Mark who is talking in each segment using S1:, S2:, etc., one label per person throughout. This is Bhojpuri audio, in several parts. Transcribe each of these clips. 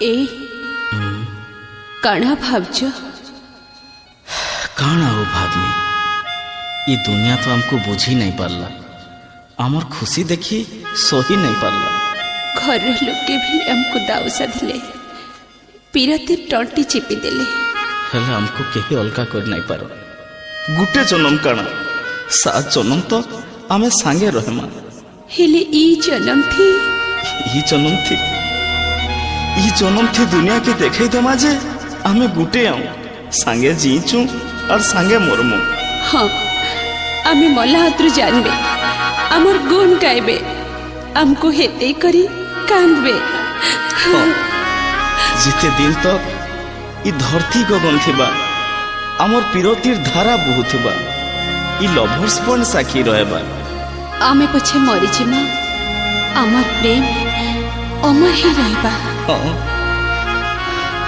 S1: ए काना भावच
S2: काना हो भावनी ये दुनिया तो हमको बुझी नहीं पारला आमर खुशी देखी सही नहीं पारला
S1: घर लोके भी हमको दाऊ साधिले पीरती टंटी चिपी देले
S2: हेले हमको केही अलगा कर नहीं पारो गुटे जन्म काना 7 जन्म तो आमे सांगे रहमा
S1: हेले ई जन्म थी
S2: दुनिया के देखाई दमा जे आमे गुटे आऊ सांगे जीचू और सांगे मरमु
S1: हाँ आमे मला हाथरू जानबे आमर गुण गाइबे हमको हेते करी कांदबे
S2: हाँ, जिते दिन तक ई धरती गगन थिबा आमर पीरतीर धारा बहुथिबा ई लवर्स पॉइंट साखी रहबा
S1: आमे पछे मरी जिमा आमर प्रेम अमर ही रहबा
S2: हाँ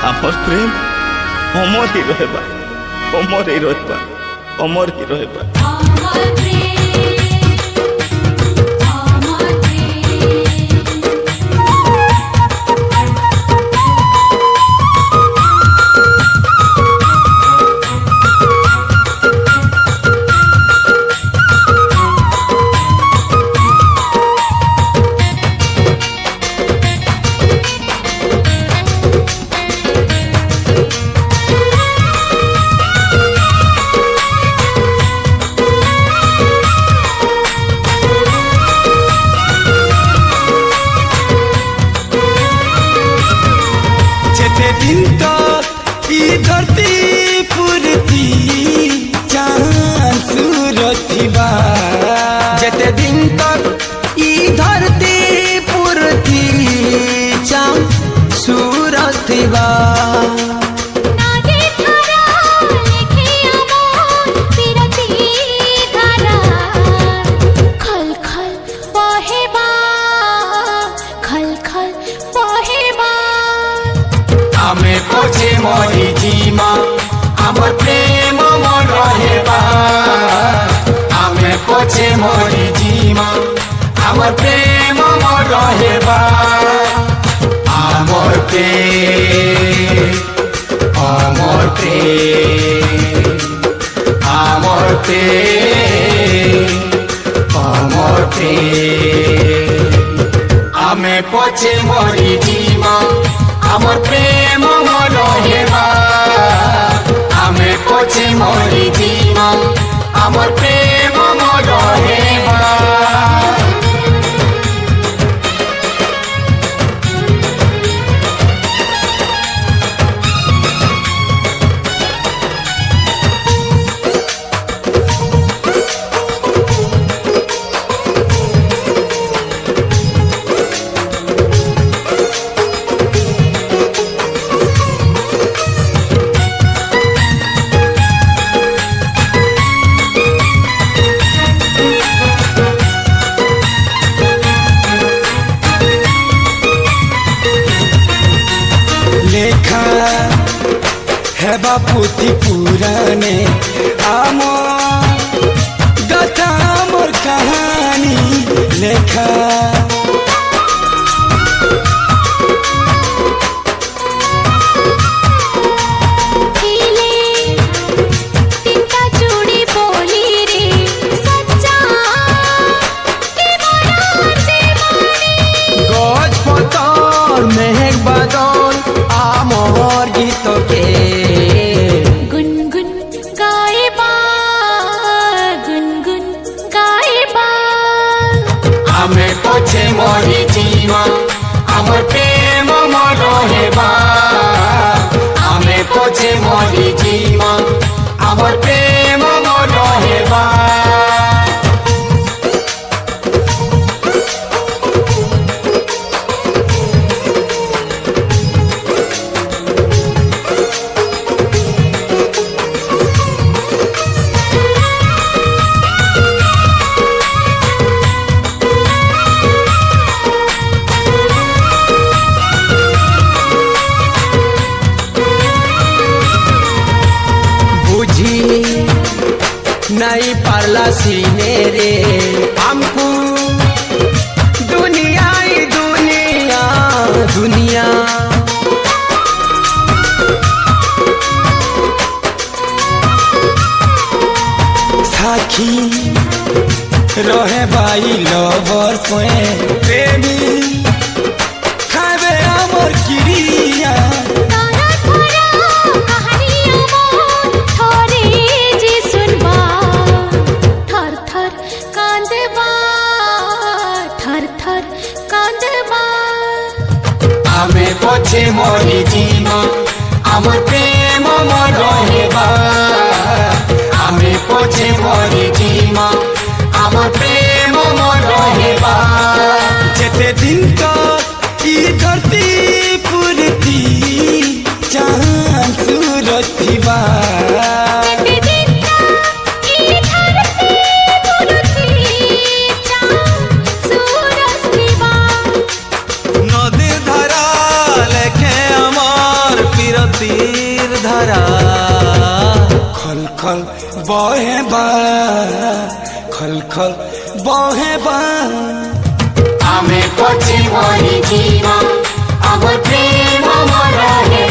S2: आमर प्रेम अमर ही रहबा अमर ही रहबा अमर ही रहबा
S3: धरती पुरती चांद सूरज थिबा जते दिन तक ई धरती पुरती चांद सूरज थिबा आमे पछे मरी जीमा आमर प्रेम मन रहेबा आमे पछे मरी जीमा आमर प्रेम मन रहेबा आमर प्रेम आमर प्रेम आमर प्रेम आमर प्रेम आमे पछे मरी जीमा आमर प्रेम मन रहेबा आमे पछे मरी जीमा आमर प्रेम मन रहेबा लेखा है बापुती पुराने आमो गथा मोर कहानी लेखा गज पतर मेघ बादल आमर गीत के
S1: गुनगुन गाएबा
S3: आमे पछे मरी जीमा आमर प्रेम मन रहेबा आमे पछे मरी जीमा आमर प्रेम मन रहेबा नहीं पारला सीने रे हमको दुनिया ही दुनिया दुनिया सखी रहे भाई लवर सोए प्रेमी खावे अमर क्रिया
S4: तारा तारा कहानी अमर थोरे जे सुनबा थर थर कांदबा थर थर कांदबा
S3: आमे पछे मरी जीमा आमर प्रेम मर रहेबा आमे पछे मरी जीमा आमर प्रेम मर रहेबा जेते दिन तक ई धरती पुरती चांद सूरज थिबा
S4: ते दिना ई धरती पुरती चांद सूरज दिवा
S5: नदी धारा लेखे আমার পিরতির ধারা
S3: खल खल बहे बा खल खल बहे बा आमे पछे मरी जीवा आमर प्रेम मर रहेबा